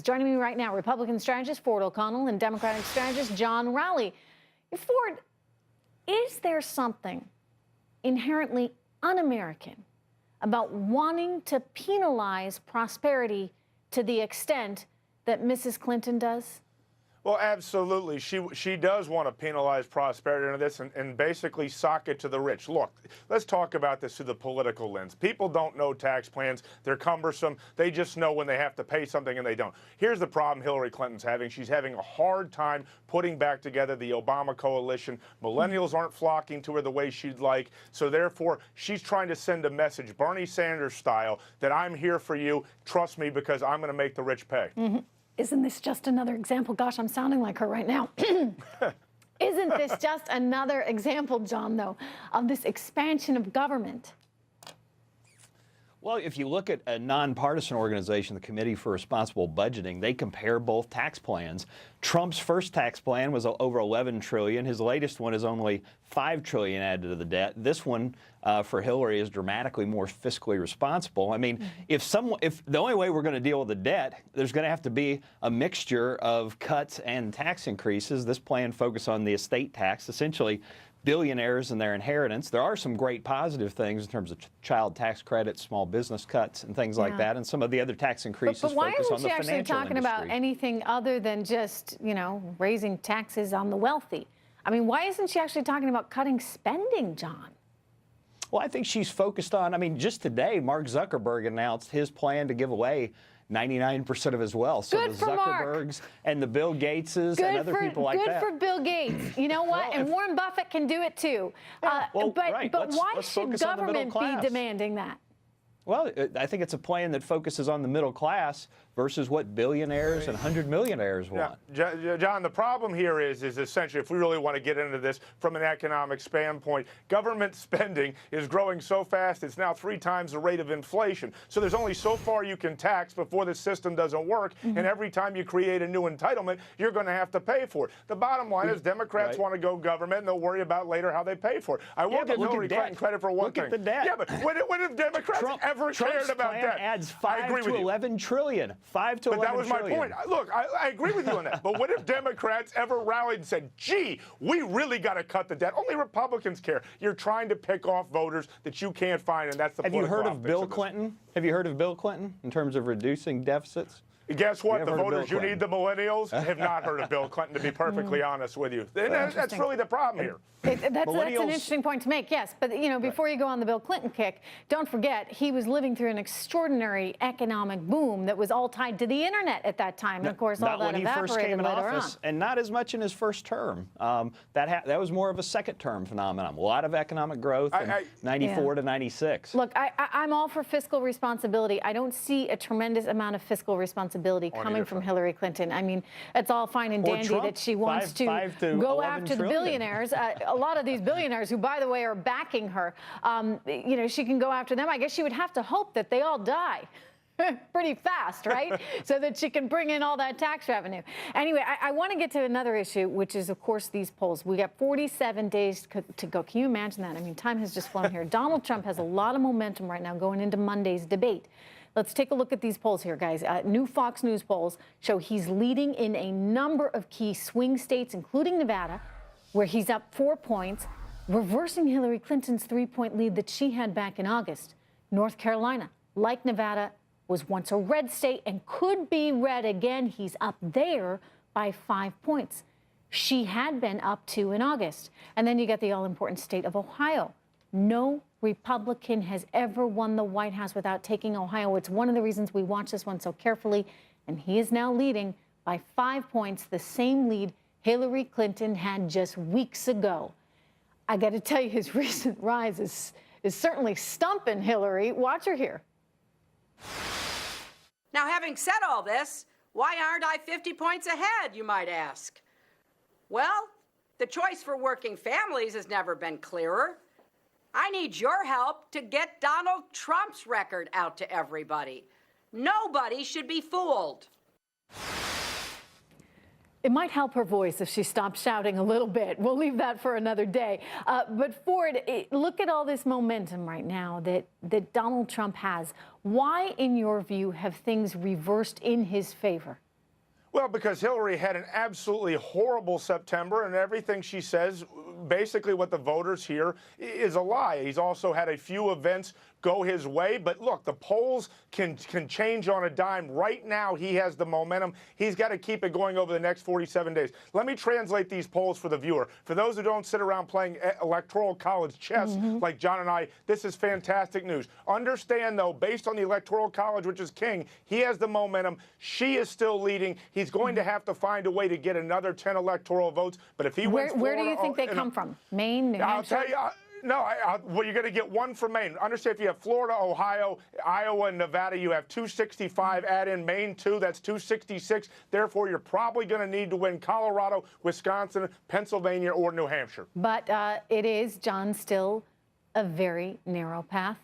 Joining me right now, Republican strategist Ford O'Connell and Democratic strategist John Rowley. Ford, is there something inherently un-American about wanting to penalize prosperity to the extent that Mrs. Clinton does? Well, absolutely. She does want to penalize prosperity under this and basically sock it to the rich. Look, let's talk about this through the political lens. People don't know tax plans. They're cumbersome. They just know when they have to pay something and they don't. Here's the problem Hillary Clinton's having. She's having a hard time putting back together the Obama coalition. Millennials aren't flocking to her the way she'd like. So therefore, she's trying to send a message, Bernie Sanders style, that I'm here for you. Trust me, because I'm going to make the rich pay. Mm-hmm. Isn't this just another example? Gosh, I'm sounding like her right now. Isn't this just another example, John, though, of this expansion of government? Well, if you look at a nonpartisan organization, the Committee for Responsible Budgeting, they compare both tax plans. Trump's first tax plan was over $11 trillion. His latest one is only $5 trillion added to the debt. This one for Hillary is dramatically more fiscally responsible. I mean, if the only way we're going to deal with the debt, there's going to have to be a mixture of cuts and tax increases. This plan focuses on the estate tax, essentially billionaires and their inheritance. There are some great positive things in terms of child tax credits, small business cuts, and things like that, and some of the other tax increases but why focus on the isn't she actually talking about anything other than just, you know, raising taxes on the wealthy? I mean, why isn't she actually talking about cutting spending, John? Well, I think she's focused on, I mean, just today, Mark Zuckerberg announced his plan to give away 99% of his wealth. So Good the for Zuckerbergs and the Bill Gateses and other people like that. Good for Bill Gates. You know what? And Warren Buffett can do it too. Yeah, but why should government be demanding that? Well, I think it's a plan that focuses on the middle class versus what billionaires and 100 millionaires want. Yeah. John, the problem here is essentially, if we really want to get into this from an economic standpoint, government spending is growing so fast it's now 3 times the rate of inflation. So there's only so far you can tax before the system doesn't work, and every time you create a new entitlement, you're going to have to pay for it. The bottom line is Democrats want to go government, and they'll worry about later how they pay for it. I will give Hillary Clinton credit for one thing. Look at the debt. Yeah, but what if Democrats ever cared about plan that? Adds 5 to 11 trillion. 5 to 11 trillion. But that was my point. Look, I agree with you on that. But what if Democrats ever rallied and said, gee, we really got to cut the debt? Only Republicans care. You're trying to pick off voters that you can't find, and that's the political Have you heard of Bill Clinton? Have you heard of Bill Clinton in terms of reducing deficits? Guess what? The voters you need, the millennials, have not heard of Bill Clinton, to be perfectly honest with you. That's really the problem here. That's an interesting point to make, yes. But, you know, before you go on the Bill Clinton kick, don't forget he was living through an exextraordinary economic boom that was all tied to the internet at that time. And, of course, all that evaporated later on. And not as much in his first term. That was more of a second-term phenomenon. A lot of economic growth in 94 to 96. Look, I'm all for fiscal responsibility. I don't see a tremendous amount of fiscal responsibility coming from Hillary Clinton. I mean, it's all fine and dandy that she wants to go after the billionaires. A lot of these billionaires who, by the way, are backing her, you know, she can go after them. I guess she would have to hope that they all die pretty fast, right? So that she can bring in all that tax revenue. Anyway, I want to get to another issue, which is, of course, these polls. We got 47 days to go. Can you imagine that? I mean, time has just flown here. Donald Trump has a lot of momentum right now going into Monday's debate. Let's take a look at these polls here, guys. New Fox News polls show he's leading in a number of key swing states, including Nevada, where he's up 4 points, reversing Hillary Clinton's 3-point lead that she had back in August. North Carolina, like Nevada, was once a red state and could be red again. He's up there by 5 points. She had been up 2 in August. And then you got the all-important state of Ohio. No Republican has ever won the White House without taking Ohio. It's one of the reasons we watch this one so carefully. And he is now leading by 5 points, the same lead Hillary Clinton had just weeks ago. I got to tell you, his recent rise is certainly stumping Hillary. Watch her here. Now, having said all this, why aren't I 50 points ahead, you might ask? Well, the choice for working families has never been clearer. I need your help to get Donald Trump's record out to everybody. Nobody should be fooled. It might help her voice if she stops shouting a little bit. We'll leave that for another day. But Ford, look at all this momentum right now that Donald Trump has. Why, in your view, have things reversed in his favor? Well, because Hillary had an absolutely horrible September, and everything she says, basically what the voters hear, is a lie. He's also had a few events go his way. But look, the polls can change on a dime. Right now, he has the momentum. He's got to keep it going over the next 47 days. Let me translate these polls for the viewer. For those who don't sit around playing electoral college chess like John and I, this is fantastic news. Understand, though, based on the electoral college, which is king, he has the momentum. She is still leading. He's going to have to find a way to get another 10 electoral votes. But if he wins Florida, where do you think they come from? Maine, New Hampshire? I'll tell you. No, well, you're going to get one from Maine. Understand, if you have Florida, Ohio, Iowa, and Nevada, you have 265. Add in Maine, 2, that's 266. Therefore, you're probably going to need to win Colorado, Wisconsin, Pennsylvania, or New Hampshire. But it is, John, still a very narrow path.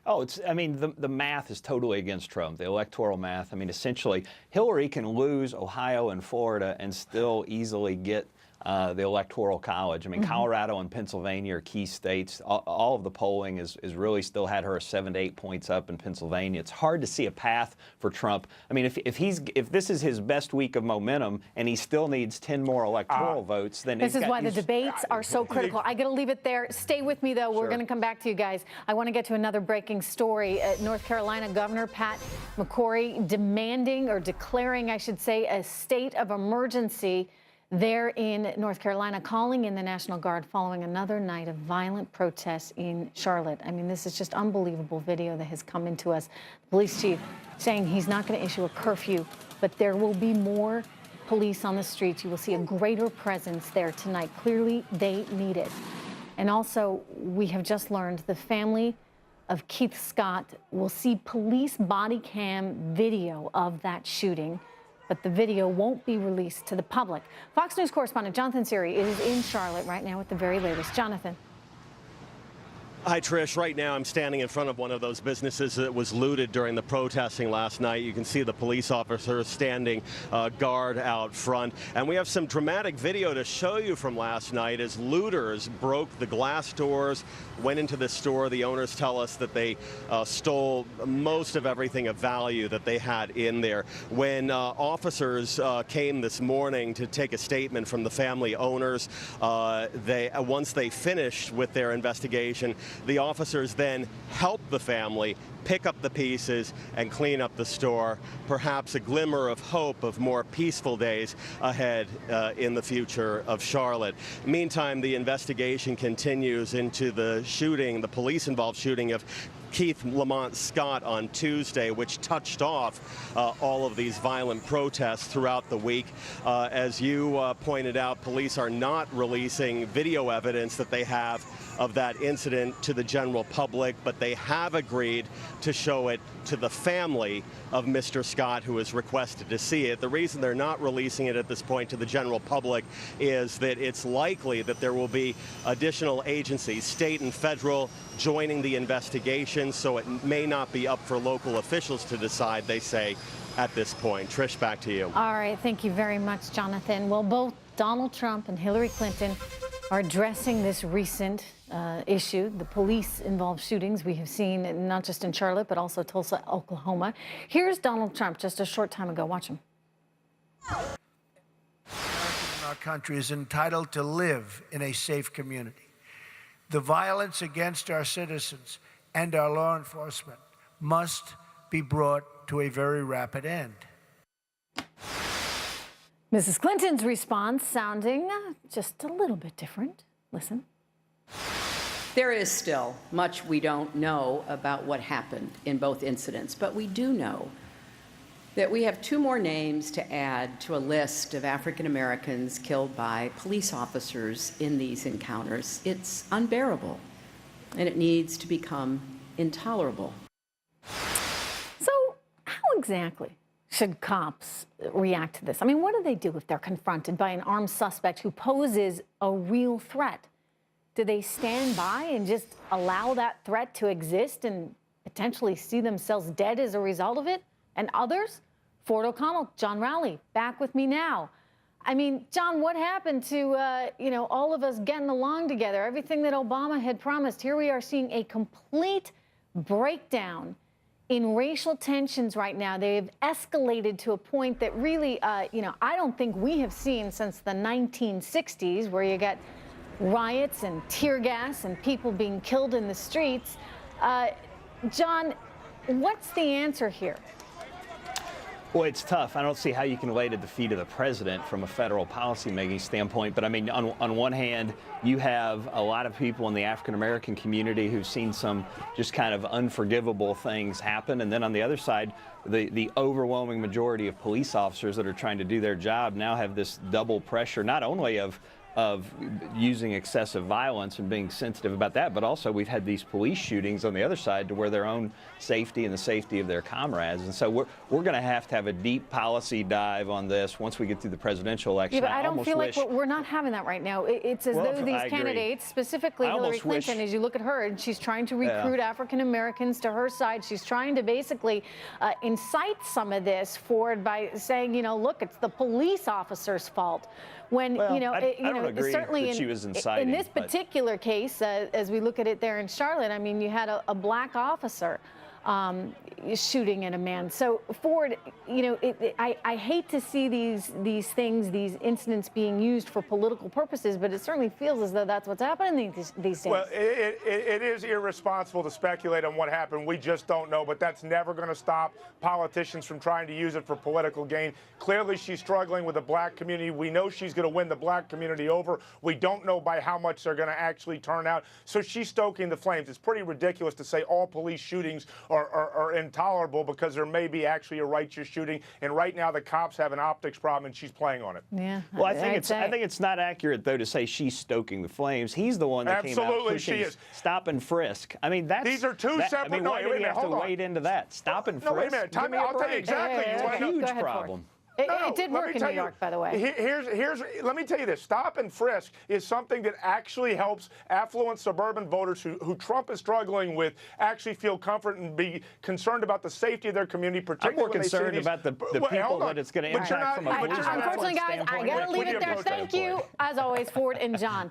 Oh, I mean, the math is totally against Trump, the electoral math. I mean, essentially, Hillary can lose Ohio and Florida and still easily get the Electoral College. I mean, Colorado and Pennsylvania are key states. All of the polling is really still had her 7 to 8 points up in Pennsylvania. It's hard to see a path for Trump. I mean, if this is his best week of momentum and he still needs 10 more electoral votes, then this is why the debates are so critical. I got to leave it there. Stay with me, though. We're going to come back to you guys. I want to get to another breaking story. North Carolina Governor Pat McCrory demanding, or declaring, I should say, a state of emergency there in North Carolina, calling in the National Guard following another night of violent protests in Charlotte. I mean, this is just unbelievable video that has come into us. The police chief saying he's not going to issue a curfew, but there will be more police on the streets. You will see a greater presence there tonight. Clearly, they need it. And also, we have just learned the family of Keith Scott will see police body cam video of that shooting, but the video won't be released to the public. Fox News correspondent Jonathan Siri is in Charlotte right now with the very latest. Jonathan. Hi, Trish. Right now, I'm standing in front of one of those businesses that was looted during the protesting last night. You can see the police officers standing guard out front. And we have some dramatic video to show you from last night as looters broke the glass doors, went into the store. The owners tell us that they stole most of everything of value that they had in there. When officers came this morning to take a statement from the family owners, once they finished with their investigation, the officers then helped the family pick up the pieces and clean up the store. Perhaps a glimmer of hope of more peaceful days ahead in the future of Charlotte. Meantime, the investigation continues into the shooting, the police-involved shooting of Keith Lamont Scott on Tuesday, which touched off all of these violent protests throughout the week. As you pointed out, police are not releasing video evidence that they have of that incident to the general public, but they have agreed to show it to the family of Mr. Scott, who has requested to see it. The reason they're not releasing it at this point to the general public is that it's likely that there will be additional agencies, state and federal, joining the investigation, so it may not be up for local officials to decide, they say, at this point. Trish, back to you. All right, thank you very much, Jonathan. Well, both Donald Trump and Hillary Clinton are addressing this recent issue, the police-involved shootings we have seen not just in Charlotte, but also Tulsa, Oklahoma. Here's Donald Trump just a short time ago. Watch him. Our country is entitled to live in a safe community. The violence against our citizens and our law enforcement must be brought to a very rapid end. Mrs. Clinton's response sounding just a little bit different. Listen. There is still much we don't know about what happened in both incidents, but we do know that we have 2 more names to add to a list of African Americans killed by police officers in these encounters. It's unbearable, and it needs to become intolerable. So how exactly should cops react to this? I mean, what do they do if they're confronted by an armed suspect who poses a real threat? Do they stand by and just allow that threat to exist and potentially see themselves dead as a result of it? And others? Ford O'Connell, John Rowley, back with me now. I mean, John, what happened to, you know, all of us getting along together? Everything that Obama had promised. Here we are seeing a complete breakdown in racial tensions right now. They've escalated to a point that really, you know, I don't think we have seen since the 1960s, where you got riots and tear gas and people being killed in the streets. John, what's the answer here? Well, it's tough. I don't see how you can lay it at the feet of the president from a federal policymaking standpoint. But I mean, on one hand, you have a lot of people in the African-American community who've seen some just kind of unforgivable things happen. And then on the other side, the overwhelming majority of police officers that are trying to do their job now have this double pressure, not only of using excessive violence and being sensitive about that, but also we've had these police shootings on the other side to where their own safety and the safety of their comrades. And so we're going to have a deep policy dive on this once we get through the presidential election. Yeah, but I don't feel like we're not having that right now. It's as though these candidates, specifically Hillary Clinton, as you look at her, and she's trying to recruit African Americans to her side. She's trying to basically incite some of this forward by saying, you know, look, it's the police officer's fault. When, you know, I don't agree certainly that she was inciting, in this particular case, as we look at it there in Charlotte, I mean, you had a black officer shooting at a man. So Ford, you know, I hate to see these incidents being used for political purposes, but it certainly feels as though that's what's happening these days. Well, it is irresponsible to speculate on what happened. We just don't know, but that's never going to stop politicians from trying to use it for political gain. Clearly, she's struggling with the black community. We know she's going to win the black community over. We don't know by how much they're going to actually turn out. So she's stoking the flames. It's pretty ridiculous to say all police shootings are intolerable because there may be actually a righteous shooting, and right now the cops have an optics problem, and she's playing on it. Yeah. Well, I think it's not accurate though to say she's stoking the flames. He's the one that came out pushing stop and frisk. I mean, these are two separate. I mean, why do we have to wade into that? Stop and frisk. No, wait a minute. I'll tell you exactly. It's a huge problem. It did work in New York, by the way. Let me tell you this. Stop and frisk is something that actually helps affluent suburban voters who Trump is struggling with actually feel comfort and be concerned about the safety of their community, particularly I'm more concerned about the people that it's going to impact from a police Unfortunately, guys, I got to leave it there. Thank you, as always, Ford and John.